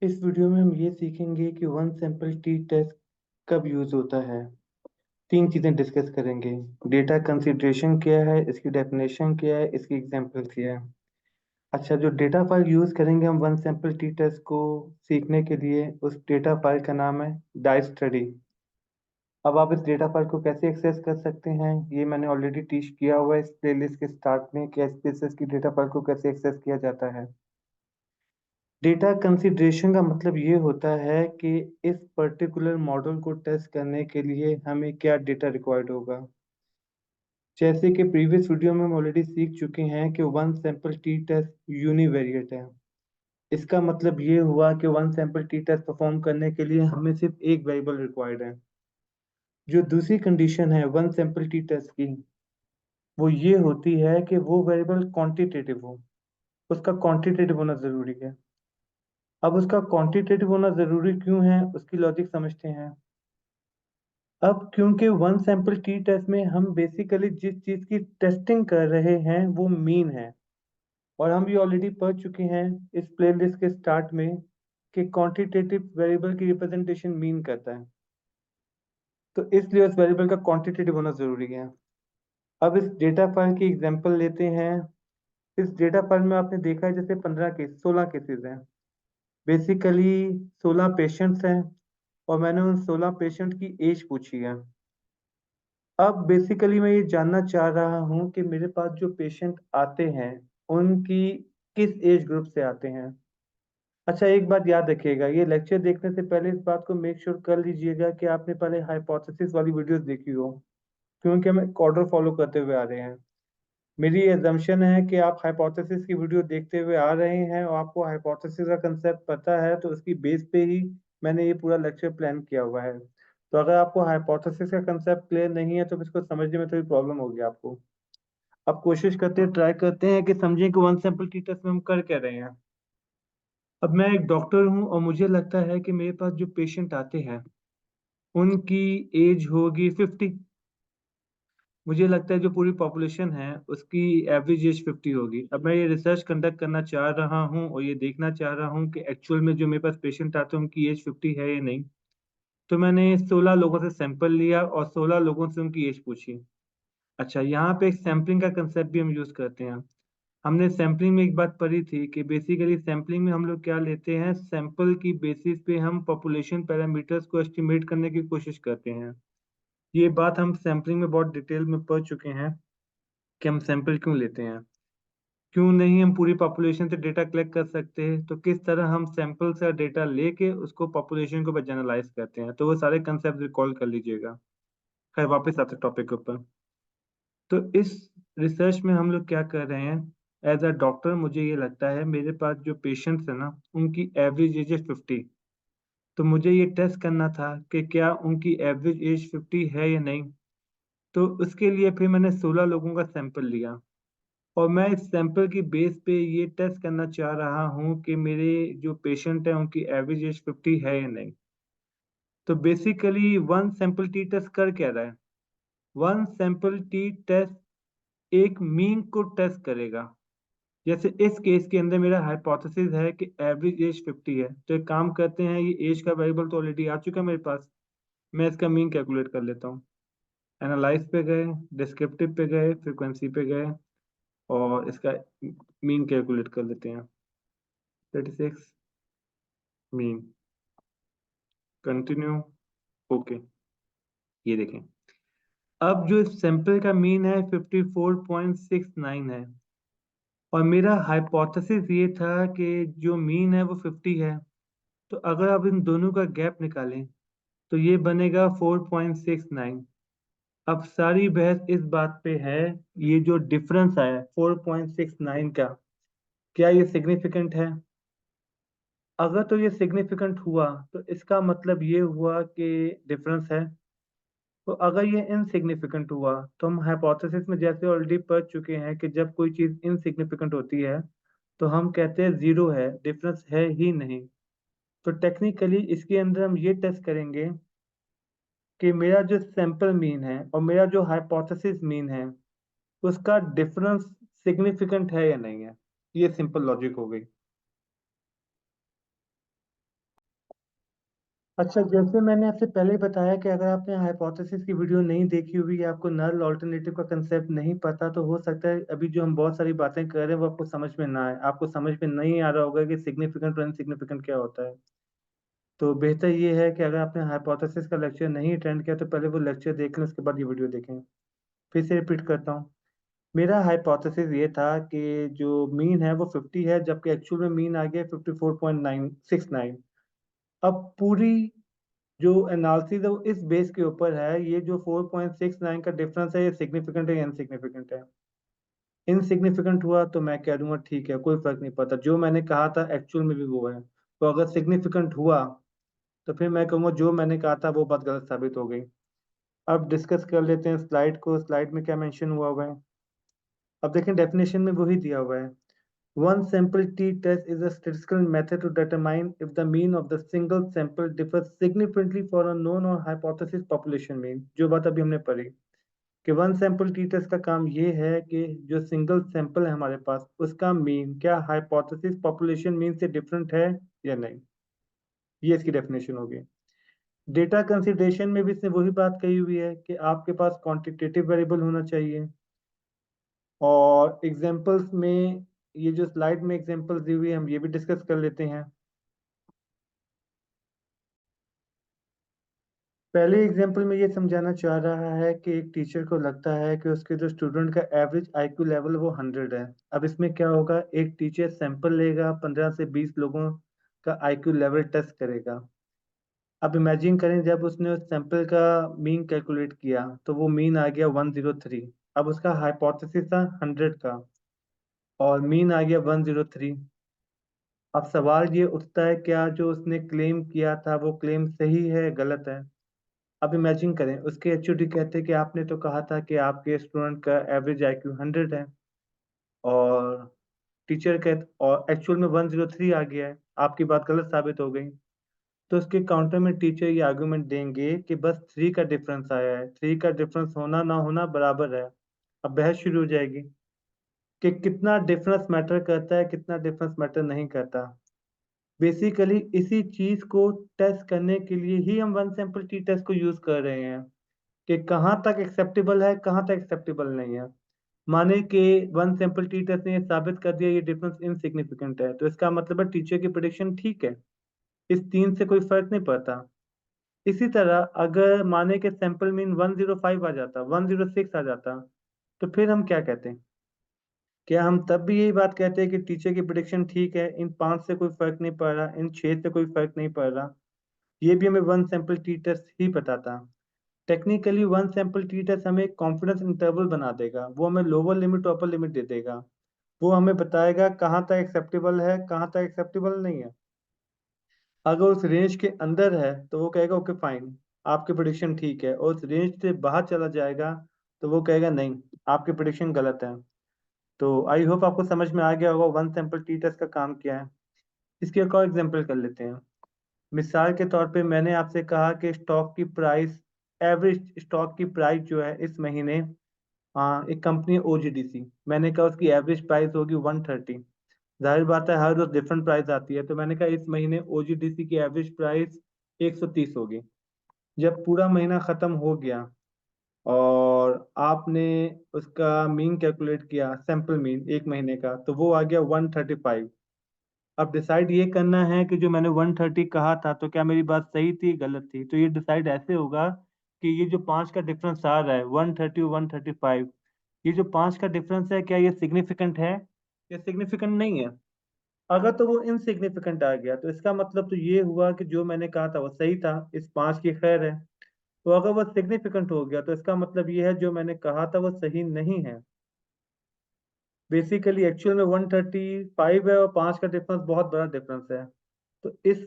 इस वीडियो में हम ये सीखेंगे कि वन सैंपल टी टेस्ट कब यूज होता है। तीन चीजें डिस्कस करेंगे। डेटा कंसिडरेशन क्या है, इसकी डेफिनेशन क्या है, इसकी एग्जांपल क्या है। अच्छा, जो डेटा फाइल यूज करेंगे हम वन सैंपल टी टेस्ट को सीखने के लिए, उस डेटा फाइल का नाम है डाई स्टडी। अब आप इस डेटा फाइल को कैसे एक्सेस कर सकते हैं, ये मैंने ऑलरेडी टीच किया हुआ है इस प्लेलिस्ट के स्टार्ट में कि एसपीएसएस की डेटा फाइल को कैसे एक्सेस किया जाता है। डेटा कंसिडरेशन का मतलब ये होता है कि इस पर्टिकुलर मॉडल को टेस्ट करने के लिए हमें क्या डेटा रिक्वायर्ड होगा। जैसे कि प्रीवियस वीडियो में हम ऑलरेडी सीख चुके हैं कि one sample t test univariate है। इसका मतलब ये हुआ कि one sample t test perform करने के लिए हमें सिर्फ एक वेरिएबल रिक्वायर्ड है। जो दूसरी कंडीशन है वन सैंपल टी टेस्ट की, वो ये होती है कि वो वेरिएबल क्वांटिटेटिव हो। उसका क्वांटिटेटिव होना जरूरी है। अब उसका क्वांटिटेटिव होना जरूरी क्यों है, उसकी लॉजिक समझते हैं। अब क्योंकि वन सैंपल टी टेस्ट में हम बेसिकली जिस चीज की टेस्टिंग कर रहे हैं वो मीन है। और हम ये ऑलरेडी पढ़ चुके हैं इस प्लेलिस्ट के स्टार्ट में कि क्वांटिटेटिव वेरिएबल की रिप्रेजेंटेशन मीन करता है। तो इसलिए उस वेरिएबल का क्वांटिटेटिव होना जरूरी है। अब इस डेटा फाइल की एग्जांपल लेते हैं। इस डेटा फाइल में आपने देखा है जैसे 16 केसेस हैं। बेसिकली 16 पेशेंट्स हैं और मैंने उन 16 पेशेंट की एज पूछी है। अब बेसिकली मैं ये जानना चाह रहा हूँ कि मेरे पास जो पेशेंट आते हैं उनकी किस एज ग्रुप से आते हैं। अच्छा, एक बात याद रखिएगा, ये लेक्चर देखने से पहले इस बात को मेक श्योर कर लीजिएगा कि आपने पहले हाइपोथेसिस वाली वीडियोस देखी हो, क्योंकि हम एक ऑर्डर फॉलो करते हुए आ रहे हैं। मेरी एजम्पशन है कि आप हाइपोथेसिस की वीडियो देखते हुए आ रहे हैं और आपको हाइपोथेसिस का कंसेप्ट पता है, तो उसकी बेस पे ही मैंने ये पूरा लेक्चर प्लान किया हुआ है। तो अगर आपको हाइपोथेसिस का कंसेप्ट क्लियर नहीं है तो इसको समझने में थोड़ी प्रॉब्लम होगी आपको। अब कोशिश करते हैं, ट्राई करते हैं कि समझें कि वन सैंपल टी टेस्ट में हम कर क्या रहे हैं। अब मैं एक डॉक्टर हूं और मुझे लगता है कि मेरे पास जो पेशेंट आते हैं उनकी एज होगी 50। मुझे लगता है जो पूरी पॉपुलेशन है उसकी एवरेज एज 50 होगी। अब मैं ये रिसर्च कंडक्ट करना चाह रहा हूँ और ये देखना चाह रहा हूँ कि एक्चुअल में जो मेरे पास पेशेंट आते हैं उनकी एज 50 है या नहीं। तो मैंने 16 लोगों से सैंपल लिया और 16 लोगों से उनकी एज पूछी। अच्छा, यहाँ पे एक सैम्पलिंग का कंसेप्ट भी हम यूज करते हैं। हमने सैम्पलिंग में एक बात पढ़ी थी कि बेसिकली सैम्पलिंग में हम लोग क्या लेते हैं, सैंपल की बेसिस पे हम पॉपुलेशन पैरामीटर्स को एस्टिमेट करने की कोशिश करते हैं। ये बात हम सैम्पलिंग में बहुत डिटेल में पढ़ चुके हैं कि हम सैंपल क्यों लेते हैं। क्यों नहीं हम पूरी पॉपुलेशन से डेटा कलेक्ट कर सकते हैं, तो किस तरह हम सैंपल से डेटा लेके उसको पॉपुलेशन को जनरलाइज करते हैं, तो वो सारे कंसेप्ट रिकॉल कर लीजिएगा। खैर, वापस आते टॉपिक के ऊपर। तो इस रिसर्च में हम लोग क्या कर रहे हैं, एज अ डॉक्टर मुझे ये लगता है मेरे पास जो पेशेंट्स है ना उनकी एवरेज एज है 50। तो मुझे ये टेस्ट करना था कि क्या उनकी एवरेज एज 50 है या नहीं। तो उसके लिए फिर मैंने 16 लोगों का सैंपल लिया और मैं इस सैंपल की बेस पे ये टेस्ट करना चाह रहा हूँ कि मेरे जो पेशेंट है उनकी एवरेज एज 50 है या नहीं। तो basically one sample t test कर क्या रहा है, वन सैंपल टी टेस्ट एक मीन को टेस्ट करेगा। जैसे इस केस के अंदर मेरा हाइपोथेसिस है कि एवरेज एज 50 है, तो एक काम करते हैं, ये एज का वेरिएबल तो ऑलरेडी आ चुका है मेरे पास। मैं इसका मीन कैलकुलेट कर लेता हूँ। एनालाइज पे गए, डिस्क्रिप्टिव पे गए, फ्रीक्वेंसी पे गए और इसका मीन कैलकुलेट कर लेते हैं। 36 मीन, कंटिन्यू, ओके। ये देखें, अब जो सैंपल का मीन है 54.69 है और मेरा हाइपोथेसिस ये था कि जो मीन है वो 50 है। तो अगर आप इन दोनों का गैप निकालें तो ये बनेगा 4.69। अब सारी बहस इस बात पे है, ये जो डिफरेंस आया 4.69 का, क्या ये सिग्निफिकेंट है। अगर तो ये सिग्निफिकेंट हुआ तो इसका मतलब ये हुआ कि डिफरेंस है। तो अगर ये इनसिग्निफिकेंट हुआ तो हम हाइपोथेसिस में जैसे ऑलरेडी पढ़ चुके हैं कि जब कोई चीज इनसिग्निफिकेंट होती है तो हम कहते हैं जीरो है, डिफरेंस है ही नहीं। तो टेक्निकली इसके अंदर हम ये टेस्ट करेंगे कि मेरा जो सैंपल मीन है और मेरा जो हाइपोथेसिस मीन है उसका डिफरेंस सिग्निफिकेंट है या नहीं है। ये सिंपल लॉजिक हो गई। अच्छा, जैसे मैंने आपसे पहले ही बताया कि अगर आपने हाइपोथेसिस की वीडियो नहीं देखी हुई या आपको नल ऑल्टरनेटिव का कंसेप्ट नहीं पता, तो हो सकता है अभी जो हम बहुत सारी बातें कर रहे हैं वो आपको समझ में ना आए, आपको समझ में नहीं आ रहा होगा कि सिग्निफिकेंट और इनसिग्निफिकेंट क्या होता है। तो बेहतर ये है कि अगर आपने हाइपोथेसिस का लेक्चर नहीं अटेंड किया तो पहले वो लेक्चर देख लें, उसके बाद ये वीडियो देखें। फिर से रिपीट करता हूँ। मेरा हाइपोथेसिस ये था कि जो मीन है वो 50 है, जबकि एक्चुअल में मीन आ गया 54.969। अब पूरी जो एनालिसिस है वो इस बेस के ऊपर है, ये जो 4.69 का डिफरेंस है ये सिग्निफिकेंट है या इनसिग्निफिकेंट है। इनसिग्निफिकेंट हुआ तो मैं कह दूंगा ठीक है, कोई फर्क नहीं पड़ता, जो मैंने कहा था एक्चुअल में भी वो है। तो अगर सिग्निफिकेंट हुआ तो फिर मैं कहूँगा जो मैंने कहा था वो बात गलत साबित हो गई। अब डिस्कस कर लेते हैं स्लाइड को। स्लाइड में क्या मेंशन हुआ हुआ है, अब देखें डेफिनेशन में वही दिया हुआ है। One sample t-test is a statistical method to determine if the mean of the single sample differs significantly for a known or hypothesis population mean। जो बात अभी हमने पढ़ी कि वन सैंपल टी टेस्ट का काम ये है कि जो सिंगल सैंपल है हमारे पास उसका मीन क्या हाइपोथेसिस पॉपुलेशन मीन से डिफरेंट है या नहीं। ये इसकी डेफिनेशन होगी। डेटा कंसिडरेशन में भी इसने वही बात कही हुई है कि आपके पास क्वांटिटेटिव वेरिएबल होना चाहिए। और एग्जांपल्स में ये जो स्लाइड में एग्जांपल्स दी हुई है हम ये भी डिस्कस कर लेते हैं। पहले एग्जांपल में ये समझाना चाह रहा है कि एक टीचर को लगता है कि उसके जो स्टूडेंट का एवरेज आईक्यू लेवल वो 100 है। अब इसमें क्या होगा, एक टीचर सैंपल लेगा, 15 से 20 लोगों का आईक्यू लेवल टेस्ट करेगा। अब इमेजिन करें जब उसने उस सैंपल का मीन कैलकुलेट किया तो वो मीन आ गया 103। अब उसका हाइपोथेसिस था 100 का और मीन आ गया 103। अब सवाल ये उठता है क्या जो उसने क्लेम किया था वो क्लेम सही है गलत है। अब इमेजिन करें उसके एचओडी कहते हैं कि आपने तो कहा था कि आपके स्टूडेंट का एवरेज आईक्यू 100 है और टीचर कहते और एक्चुअल में 103 आ गया है, आपकी बात गलत साबित हो गई। तो उसके काउंटर में टीचर ये आर्गुमेंट देंगे कि बस 3 का डिफरेंस आया है, 3 का डिफरेंस होना ना होना बराबर है। अब बहस शुरू हो जाएगी कि कितना डिफरेंस मैटर करता है, कितना डिफरेंस मैटर नहीं करता। बेसिकली इसी चीज को टेस्ट करने के लिए ही हम वन सैंपल टी टेस्ट को यूज कर रहे हैं कि कहाँ तक एक्सेप्टेबल है, कहाँ तक एक्सेप्टेबल नहीं है। माने कि वन सैंपल टी टेस्ट ने ये साबित कर दिया ये डिफरेंस इनसिग्निफिकेंट है, तो इसका मतलब है टीचर की प्रेडिक्शन ठीक है, इस 3 से कोई फर्क नहीं पड़ता। इसी तरह अगर माने कि सैंपल मीन 105 आ जाता, 106 आ जाता, तो फिर हम क्या कहते हैं, क्या हम तब भी यही बात कहते हैं कि टीचर की प्रेडिक्शन ठीक है, इन 5 से कोई फर्क नहीं पड़ रहा, इन 6 से कोई फर्क नहीं पड़ रहा। ये भी हमें वन सैंपल टी टेस्ट ही बताता। Technically one sample t test हमें कॉन्फिडेंस इंटरवल बना देगा, वो हमें लोअर लिमिट अपर लिमिट दे देगा, वो हमें बताएगा कहाँ तक एक्सेप्टेबल है, कहाँ तक एक्सेप्टेबल नहीं है। अगर उस रेंज के अंदर है तो वो कहेगा ओके फाइन, आपकी प्रिडिक्शन ठीक है, और उस रेंज से बाहर चला जाएगा तो वो कहेगा नहीं, आपकी प्रिडिक्शन गलत है। तो आई होप आपको समझ में आ गया होगा वन सैंपल टी टेस्ट का काम क्या है। इसके एक और एग्जांपल कर लेते हैं। मिसाल के तौर पे मैंने आपसे कहा कि स्टॉक की प्राइस, एवरेज स्टॉक की प्राइस जो है इस महीने, हाँ एक कंपनी ओजीडीसी, मैंने कहा उसकी एवरेज प्राइस होगी 130। जाहिर बात है हर रोज डिफरेंट प्राइस आती है, तो मैंने कहा इस महीने ओजीडीसी की एवरेज प्राइस 130 होगी। जब पूरा महीना खत्म हो गया और आपने उसका मीन कैलकुलेट किया, सैंपल मीन एक महीने का, तो वो आ गया 135। अब डिसाइड ये करना है कि जो मैंने 130 कहा था तो क्या मेरी बात सही थी गलत थी। तो ये डिसाइड ऐसे होगा कि ये जो 5 का डिफरेंस आ रहा है 130 135, ये जो 5 का डिफरेंस है क्या ये सिग्निफिकेंट है या सिग्निफिकेंट नहीं है। अगर तो वो इनसिग्निफिकेंट आ गया तो इसका मतलब तो ये हुआ कि जो मैंने कहा था वो सही था, इस 5 की खैर है। तो अगर वो सिग्निफिकेंट हो गया तो इसका मतलब ये है जो मैंने कहा था वो सही नहीं है। बेसिकली एक्चुअल में 135 है और 5 का डिफरेंस बहुत बड़ा डिफरेंस है। तो इस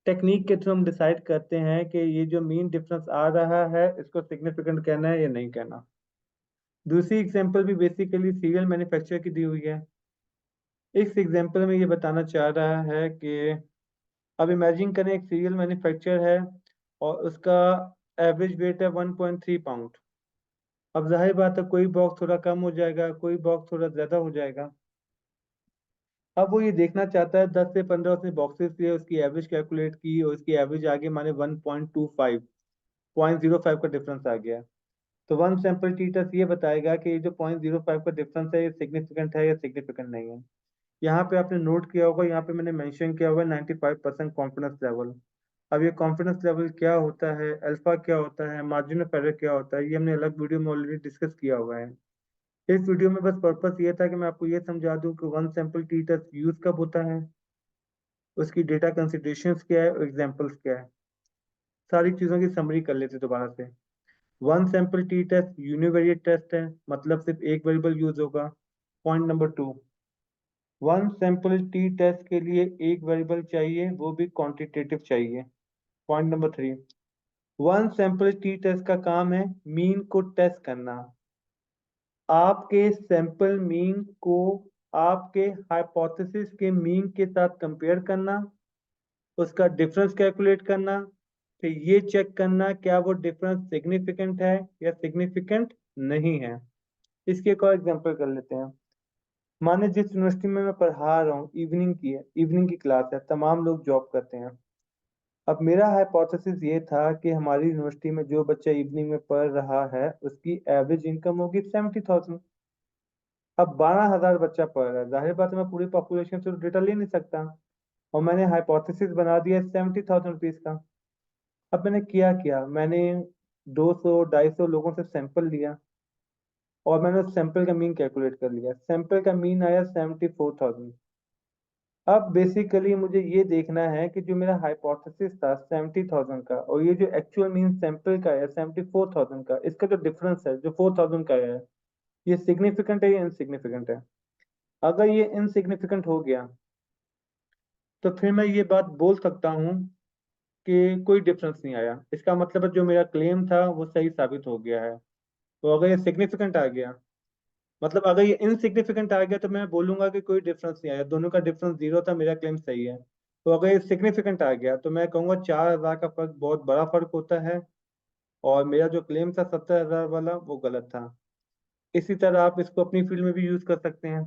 टेक्निक के थ्रू हम डिसाइड करते हैं कि ये जो मीन डिफरेंस आ रहा है इसको सिग्निफिकेंट कहना है या नहीं कहना। दूसरी एग्जांपल भी बेसिकली सीरियल मैन्युफैक्चर की दी हुई है। इस एग्जांपल में ये बताना चाह रहा है कि अब इमेजिन करें एक सीरियल मैन्युफैक्चर है और उसका एवरेज वेट है 1.3 पाउंड। अब जाहिर बात है कोई बॉक्स थोड़ा कम हो जाएगा, कोई बॉक्स थोड़ा ज़्यादा हो जाएगा। अब वो ये देखना चाहता है 10 से 15 उसने बॉक्सेस लिए, उसकी एवरेज कैलकुलेट की और उसकी एवरेज आगे माने 1.25 0.05 का डिफरेंस आ गया। तो वन सैंपल टी टेस्ट ये बताएगा कि ये जो 0.05 का डिफरेंस है ये सिग्निफिकेंट है या सिग्निफिकेंट नहीं है। यहाँ पे आपने नोट किया होगा, यहाँ पे मैंने मेंशन किया हुआ है 95% कॉन्फिडेंस लेवल। अब ये कॉन्फिडेंस लेवल क्या होता है, अल्फा क्या होता है, मार्जिन ऑफ एरर क्या होता है, ये हमने अलग वीडियो में ऑलरेडी डिस्कस किया हुआ है। इस वीडियो में बस पर्पस ये था कि मैं आपको ये समझा दूं कि one sample t test use कब होता है, उसकी डेटा कंसिडरेशंस क्या है और एग्जांपल्स क्या है। सारी चीजों की समरी कर लेते दोबारा से। One sample t test univariate test है, मतलब सिर्फ एक वेरिएबल यूज होगा। Point number 2, one sample t test के लिए एक वेरिएबल चाहिए, वो भी क्वांटिटेटिव चाहिए। Point number 3, one sample t test का काम है मीन को टेस्ट करना, आपके सैंपल मीन को आपके हाइपोथेसिस के मीन के साथ कंपेयर करना, उसका डिफरेंस कैलकुलेट करना, फिर ये चेक करना क्या वो डिफरेंस सिग्निफिकेंट है या सिग्निफिकेंट नहीं है। इसके एक और एग्जांपल कर लेते हैं। माने जिस यूनिवर्सिटी में मैं पढ़ा रहा हूँ, इवनिंग की है, इवनिंग की क्लास है, तमाम लोग जॉब करते हैं। अब मेरा हाइपोथेसिस ये था कि हमारी यूनिवर्सिटी में जो बच्चा इवनिंग में पढ़ रहा है उसकी एवरेज इनकम होगी 70,000। अब 12,000 बच्चा पढ़ रहा है, जाहिर बात है मैं पूरी पॉपुलेशन से तो डेटा ले नहीं सकता, और मैंने हाइपोथेसिस बना दिया 70,000 रुपीज का। अब मैंने किया क्या, मैंने 200 250 लोगों से सैंपल लिया और मैंने उस सैंपल का मीन कैलकुलेट कर लिया, सैंपल का मीन आया 74,000। अब बेसिकली मुझे ये देखना है कि जो मेरा हाइपोथेसिस था 70,000 का और ये जो एक्चुअल मीन सैंपल का है 74,000 का, इसका जो डिफरेंस है जो 4,000 का है, ये सिग्निफिकेंट है या इनसिग्निफिकेंट है। अगर ये इनसिग्निफिकेंट हो गया तो फिर मैं ये बात बोल सकता हूँ कि कोई डिफरेंस नहीं आया, इसका मतलब है जो मेरा क्लेम था वो सही साबित हो गया है। तो अगर ये सिग्निफिकेंट आ गया, मतलब अगर ये इनसिग्निफिकेंट आ गया तो मैं बोलूंगा कि कोई डिफरेंस नहीं आया, दोनों का डिफरेंस 0 था, मेरा क्लेम सही है। तो अगर ये सिग्निफिकेंट आ गया तो मैं कहूंगा 4,000 का फर्क बहुत बड़ा फर्क होता है और मेरा जो क्लेम था 70,000 वाला वो गलत था। इसी तरह आप इसको अपनी फील्ड में भी यूज कर सकते हैं।